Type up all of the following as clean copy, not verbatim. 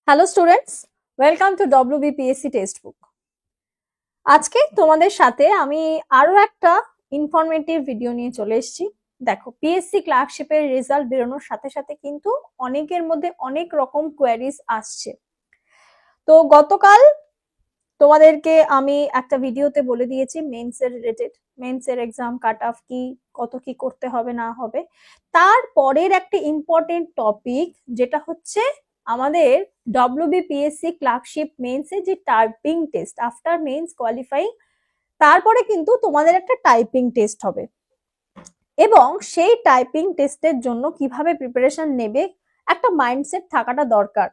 Hello students, welcome to WBPSC text book. আজকে তোমাদের সাথে আমি আরো একটা ইনফরমেটিভ ভিডিও নিয়ে চলে এসেছি। দেখো, পিএসসি ক্লার্কশিপের রেজাল্ট বেরোনোর সাথে সাথে কিন্তু অনেকের মধ্যে অনেক রকম কোয়ারিজ আসছে। তো গতকাল তোমাদেরকে আমি একটা ভিডিওতে বলে দিয়েছি মেন্সের রিলেটেড, মেন্সের এক্সাম কাট অফ কি, কত কি করতে হবে না হবে। তারপরের একটা ইম্পর্টেন্ট টপিক যেটা হচ্ছে আমাদের WBPSC ক্লার্কশিপ মেন্সে যে typing test after mains qualifying, তারপরে কিন্তু তোমাদের একটা টাইপিং টেস্ট হবে এবং সেই টাইপিং টেস্টের জন্য কিভাবে প্রিপারেশন নেবে একটা মাইন্ডসেট থাকাটা দরকার।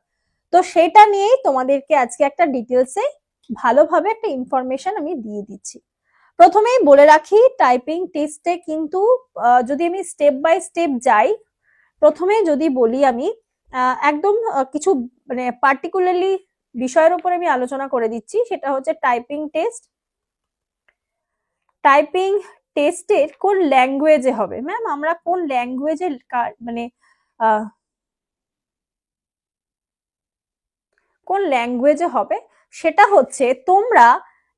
তো সেটা নিয়েই তোমাদেরকে আজকে একটা ডিটেলসে ভালোভাবে একটা ইনফরমেশন আমি দিয়ে দিচ্ছি। প্রথমেই বলে রাখি, টাইপিং টেস্টে কিন্তু যদি আমি স্টেপ বাই স্টেপ যাই, প্রথমে যদি বলি আমি একদম কিছু মানে পার্টিকুলারলি বিষয়ের উপর আমি আলোচনা করে দিচ্ছি, সেটা হচ্ছে টাইপিং টেস্ট। টাইপিং টেস্টের কোন ল্যাঙ্গুয়েজে হবে? ম্যাম আমরা কোন ল্যাঙ্গুয়েজে মানে কোন ল্যাঙ্গুয়েজে হবে সেটা হচ্ছে তোমরা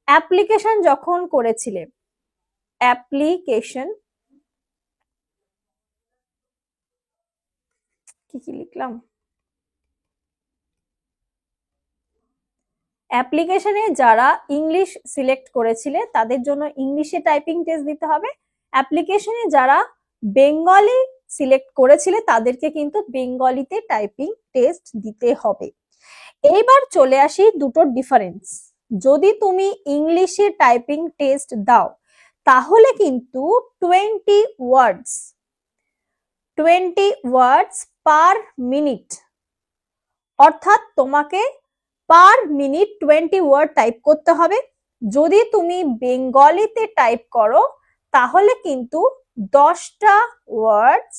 অ্যাপ্লিকেশন যখন করেছিলে, অ্যাপ্লিকেশন কি লিখলাম, অ্যাপ্লিকেশনে যারা ইংলিশ সিলেক্ট করেছিলে তাদের জন্য ইংলিশে টাইপিং টেস্ট দিতে হবে। অ্যাপ্লিকেশনে যারা বেঙ্গলি সিলেক্ট করেছিলে তাদেরকে কিন্তু বেঙ্গলিতে টাইপিং টেস্ট দিতে হবে। এইবার চলে আসি দুটোর ডিফারেন্স। যদি তুমি ইংলিশে টাইপিং টেস্ট দাও তাহলে কিন্তু 20 ওয়ার্ডস পার মিনিট, অর্থাৎ তোমাকে পার মিনিট 20 ওয়ার্ড টাইপ করতে হবে। যদি তুমি বেঙ্গলিতে টাইপ করো তাহলে কিন্তু 10টা ওয়ার্ডস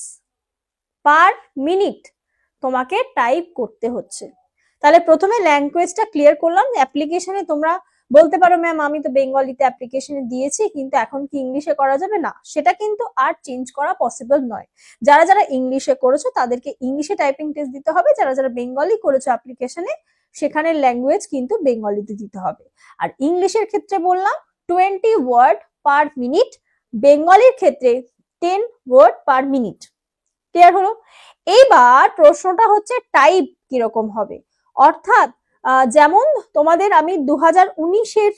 পার মিনিট তোমাকে টাইপ করতে হচ্ছে। তাহলে প্রথমে ল্যাঙ্গুয়েজটা ক্লিয়ার করলাম। অ্যাপ্লিকেশনে তোমরা বলতে পারো ম্যাম আমি তো বেঙ্গলিতে অ্যাপ্লিকেশনে দিয়েছি কিন্তু এখন কি ইংলিশে করা যাবে? না, সেটা কিন্তু আর চেঞ্জ করা পসিবল নয়। যারা যারা ইংলিশে করেছো তাদেরকে ইংলিশে টাইপিং টেস্ট দিতে হবে, যারা যারা বেঙ্গলি করেছো অ্যাপ্লিকেশনে সেখানে ল্যাঙ্গুয়েজ কিন্তু বেঙ্গলিতে দিতে হবে। আর ইংলিশের ক্ষেত্রে বললাম 20 ওয়ার্ড পার মিনিট, বেঙ্গলির ক্ষেত্রে 10 ওয়ার্ড পার মিনিট। ক্লিয়ার হলো? এইবার প্রশ্নটা হচ্ছে টাইপ কিরকম হবে, অর্থাৎ যেমন তোমাদের আমি 2019-এর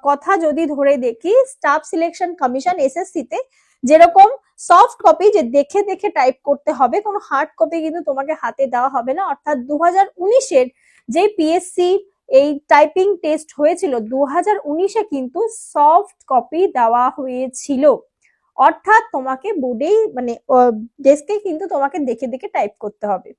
কথা যদি ধরে দেখি, স্টাফ সিলেকশন কমিশন SSC তে যেরকম সফট কপি যে দেখে দেখে টাইপ করতে হবে, কোনো হার্ড কপি কিন্তু তোমাকে হাতে দেওয়া হবে না। অর্থাৎ 2019-এর যে পিএসসি এই টাইপিং টেস্ট হয়েছিল 2019-এ কিন্তু সফট কপি দেওয়া হয়েছিল, অর্থাৎ তোমাকে বোর্ডেই মানে ডেস্কে কিন্তু তোমাকে দেখে দেখে টাইপ করতে হবে।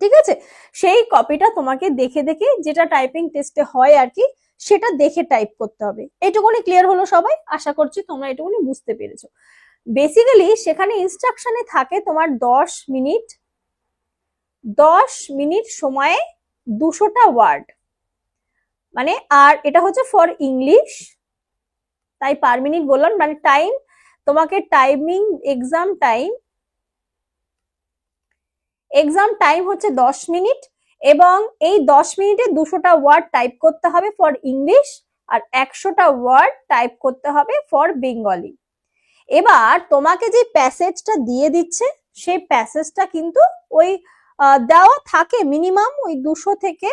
ঠিক আছে, সেই কপিটা তোমাকে দেখে দেখে যেটা টাইপিং টেস্টে হয় আর কি সেটা দেখে টাইপ করতে হবে। এটুকুনি ক্লিয়ার হলো সবাই? আশা করছি তোমরা এটুকুনি বুঝতে পেরেছো। বেসিক্যালি সেখানে ইনস্ট্রাকশনে থাকে তোমার 10 মিনিট সময়ে 200টা ওয়ার্ড, মানে আর এটা হচ্ছে ফর ইংলিশ, তাই পার মিনিট বললাম। মানে টাইম তোমাকে টাইমিং এক্সাম টাইম হচ্ছে 10 মিনিট এবং এই 10 মিনিটে 200টা ওয়ার্ড টাইপ করতে হবে ফর ইংলিশ আর 100টা ওয়ার্ড টাইপ করতে হবে ফর বেঙ্গলি। এবার তোমাকে যে প্যাসেজটা দিয়ে দিচ্ছে সেই প্যাসেজটা কিন্তু ওই দেওয়া থাকে মিনিমাম ওই 200 থেকে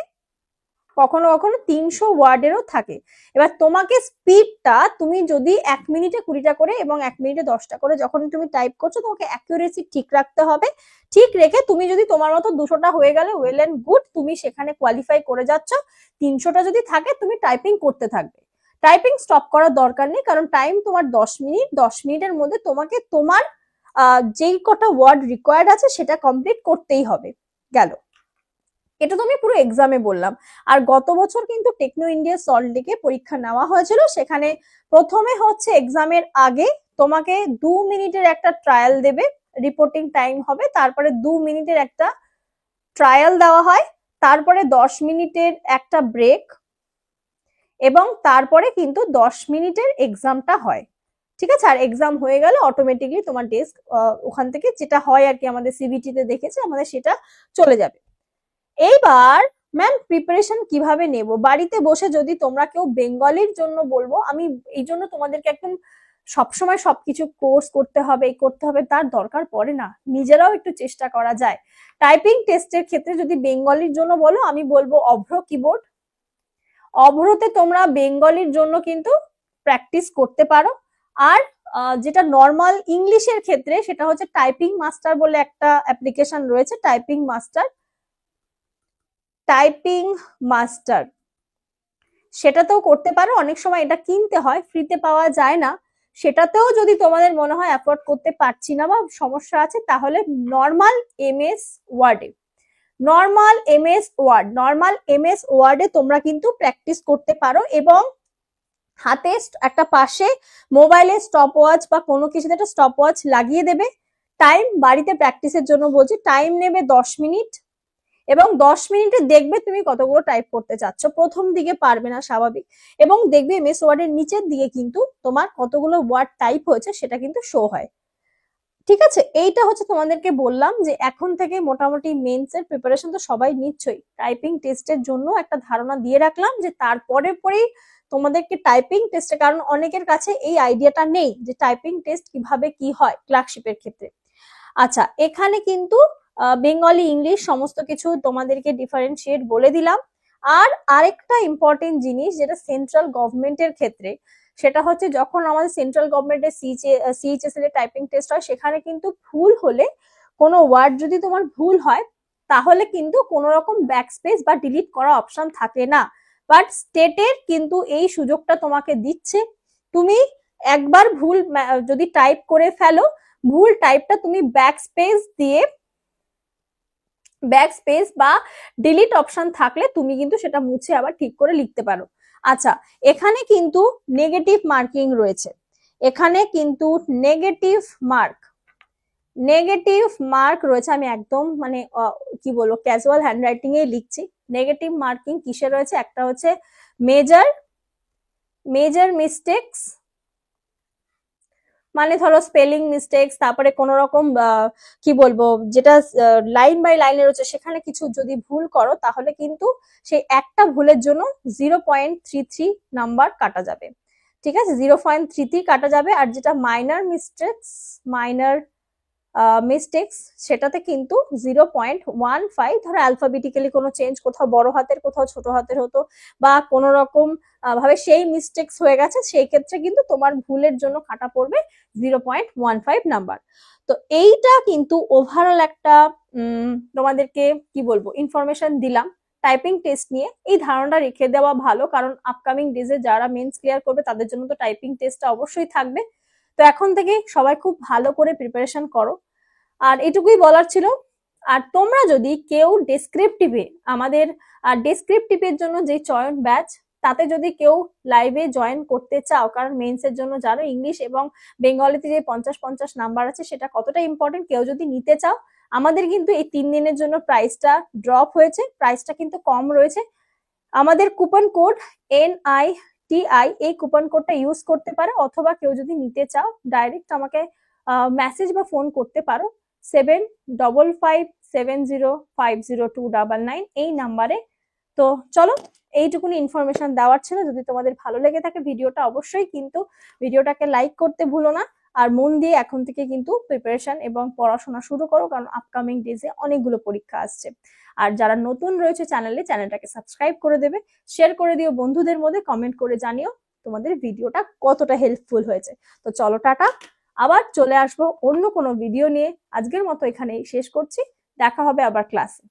কখনো কখনো 300 ওয়ার্ডেরও থাকে। এবার তোমাকে স্পিডটা তুমি যদি 1 মিনিটে 20টা করে এবং 1 মিনিটে 10টা করে যখন তুমি টাইপ করছো তোমাকে অ্যাকুরেসি ঠিক রাখতে হবে। ঠিক রেখে তুমি যদি তোমার মতো 200টা হয়ে গেলে ওয়েল এন্ড গুড, তুমি সেখানে কোয়ালিফাই করে যাচ্ছ। 300টা যদি থাকে তুমি টাইপিং করতে থাকবে, টাইপিং স্টপ করার দরকার নেই, কারণ টাইম তোমার 10 মিনিট। 10 মিনিটের মধ্যে তোমাকে তোমার যেই কটা ওয়ার্ড রিকোয়ার্ড আছে সেটা কমপ্লিট করতেই হবে। গেল, এটা তো আমি পুরো এক্সামে বললাম। আর গত বছর কিন্তু টেকনো ইন্ডিয়া সল্ট লেকে পরীক্ষা নেওয়া হয়েছিল, সেখানে প্রথমে হচ্ছে এক্সামের আগে তোমাকে 2 মিনিটের একটা ট্রায়াল দেবে, রিপোর্টিং টাইম হবে, তারপরে 2 মিনিটের একটা ট্রায়াল দেওয়া হয়, তারপরে 10 মিনিটের একটা ব্রেক এবং তারপরে কিন্তু 10 মিনিটের এক্সামটা হয়। ঠিক আছে, আর এক্সাম হয়ে গেলে অটোমেটিকলি তোমার ডেস্ক ওখান থেকে যেটা হয় আর কি আমাদের সিবিটি তে দেখেছে আমাদের সেটা চলে যাবে। এইবার ম্যাম প্রিপারেশন কিভাবে নেব? বাড়িতে বসে যদি তোমরা কেউ বেঙ্গলির জন্য বলবো, আমি এই জন্য তোমাদেরকে একদম সবসময় সবকিছু কোর্স করতে হবে তার দরকার পড়ে না, নিজেরাও একটু চেষ্টা করা যায়। টাইপিং টেস্টের ক্ষেত্রে যদি বেঙ্গলির জন্য বলো, আমি বলবো অভ্র কিবোর্ড। অভ্রতে তোমরা বেঙ্গলির জন্য কিন্তু প্র্যাকটিস করতে পারো। আর যেটা নর্মাল ইংলিশের ক্ষেত্রে সেটা হচ্ছে টাইপিং মাস্টার বলে একটা অ্যাপ্লিকেশন রয়েছে, টাইপিং মাস্টার সেটাতেও করতে পারো। অনেক সময় এটা কিনতে হয়, ফ্রিতে পাওয়া যায় না। সেটাতেও যদি তোমাদের মনে হয় অ্যাফোর্ড করতে পারছি না বা সমস্যা আছে, তাহলে নর্মাল এমএস ওয়ার্ডে তোমরা কিন্তু প্র্যাকটিস করতে পারো, এবং হাতে একটা পাশে মোবাইলে স্টপ ওয়াচ বা কোনো কিছুতে একটা স্টপ ওয়াচ লাগিয়ে দেবে। টাইম বাড়িতে প্র্যাকটিসের জন্য বলছি, টাইম নেবে 10 মিনিট, এবং 10 মিনিটে দেখবে তুমি কতগুলো টাইপ করতে চাচ্ছ। প্রথম দিকে পারবে না, স্বাভাবিক, এবং দেখবে এমএস ওয়ার্ডের নিচের দিকে কিন্তু তোমার কতগুলো ওয়ার্ড টাইপ হয়েছে সেটা কিন্তু শো হয়। ঠিক আছে, এইটা হচ্ছে তোমাদেরকে বললাম যে এখন থেকে মোটামুটি মেন্স এর প্রিপারেশন তো সবাই নিচ্ছই, টাইপিং টেস্টের জন্য একটা ধারণা দিয়ে রাখলাম যে তারপরে পরেই তোমাদেরকে টাইপিং টেস্টে, কারণ অনেকের কাছে এই আইডিয়াটা নেই যে টাইপিং টেস্ট কিভাবে কি হয় ক্লার্কশিপের ক্ষেত্রে। আচ্ছা, এখানে কিন্তু বেঙ্গলি ইংলিশ সমস্ত কিছু তোমাদেরকে ডিফারেন্সিয়েট বলে দিলাম। আর আরেকটা ইম্পর্টেন্ট জিনিস যেটা সেন্ট্রাল গভর্নমেন্টের ক্ষেত্রে, সেটা হচ্ছে যখন আমাদের সেন্ট্রাল গভর্নমেন্টের সিএইচএস এর টাইপিং টেস্ট হয়, সেখানে কিন্তু ভুল হলে, কোনো ওয়ার্ড যদি তোমার ভুল হয়, তাহলে কিন্তু কোনো রকম ব্যাকস্পেস বা ডিলিট করা অপশন থাকে না। বাট স্টেটের কিন্তু এই সুযোগটা তোমাকে দিচ্ছে, তুমি একবার ভুল যদি টাইপ করে ফেলো, ভুল টাইপটা তুমি ব্যাকস্পেস বা ডিলিট অপশন থাকলে তুমি কিন্তু সেটা মুছে আবার ঠিক করে লিখতে পারো। আচ্ছা, এখানে কিন্তু নেগেটিভ মার্কিং রয়েছে, এখানে কিন্তু নেগেটিভ মার্ক রয়েছে। আমি একদম মানে কি বলবো, ক্যাজুয়াল হ্যান্ডরাইটিং এ লিখছি। নেগেটিভ মার্কিং কিসে রয়েছে? একটা হচ্ছে মেজর মিস্টেকস, মানে ধরো স্পেলিং মিস্টেকস, তারপরে কোন রকম কি বলবো, যেটা লাইন বাই লাইনে রয়েছে সেখানে কিছু যদি ভুল করো, তাহলে কিন্তু সেই একটা ভুলের জন্য 0.33 নাম্বার কাটা যাবে। ঠিক আছে, 0.33 কাটা যাবে। আর যেটা মাইনার মিস্টেকস সেটাতে কিন্তু 0.15, ধরো অ্যালফাবেটিক্যালি কোনো চেঞ্জ, কোথাও বড় হাতের কোথাও ছোট হাতের হতো, বা কোনো রকম ভাবে সেই মিস্টেকস হয়ে গেছে, সেই ক্ষেত্রে কিন্তু তোমার ভুলের জন্য কাটা পড়বে 0.15 নাম্বার। তো এইটা কিন্তু ওভারঅল একটা তোমাদেরকে কি বলবো ইনফরমেশন দিলাম টাইপিং টেস্ট নিয়ে। এই ধারণাটা রেখে দেওয়া ভালো, কারণ আপকামিং ডেজে যারা মেন্স ক্লিয়ার করবে তাদের জন্য তো টাইপিং টেস্টটা অবশ্যই থাকবে। তো এখন থেকে সবাই খুব ভালো করে প্রিপারেশন করো, আর এটুকুই বলার ছিল। আর তোমরা যদি কেউ আমাদের ডেসক্রিপটিভের জন্য যে চয়ন ব্যাচ, তাতে যদি কেউ লাইভে জয়েন করতে চাও, কারণ মেন্স এর জন্য জানো ইংলিশ এবং বেঙ্গলিতে যে 50-50 নাম্বার আছে সেটা কতটা ইম্পর্টেন্ট, কেউ যদি নিতে চাও, আমাদের কিন্তু এই 3 দিনের জন্য প্রাইসটা ড্রপ হয়েছে, প্রাইসটা কিন্তু কম রয়েছে। আমাদের কুপন কোড NITI, এই কুপন কোডটা ইউজ করতে পারো, অথবা কেউ যদি নিতে চাও ডাইরেক্ট আমাকে মেসেজ বা ফোন করতে পারো 7557050299 এই নাম্বারে। তো চলো, এইটুকুনি ইনফরমেশন দেওয়ার ছিল। যদি তোমাদের ভালো লেগে থাকে ভিডিওটা, অবশ্যই কিন্তু ভিডিওটাকে লাইক করতে ভুলো না। আর মন দিয়ে এখন থেকে কিন্তু প্রিপারেশন এবং পড়াশোনা শুরু করো, কারণ আপকামিং ডেজে অনেকগুলো পরীক্ষা আসছে। আর যারা নতুন রয়েছে চ্যানেলটাকে সাবস্ক্রাইব করে দেবে, শেয়ার করে দিও বন্ধুদের মধ্যে, কমেন্ট করে জানিও তোমাদের ভিডিওটা কতটা হেল্পফুল হয়েছে। তো চলো, টাটা, আবার চলে আসবো অন্য কোনো ভিডিও নিয়ে। আজকের মতো এখানেই শেষ করছি, দেখা হবে আবার ক্লাসে।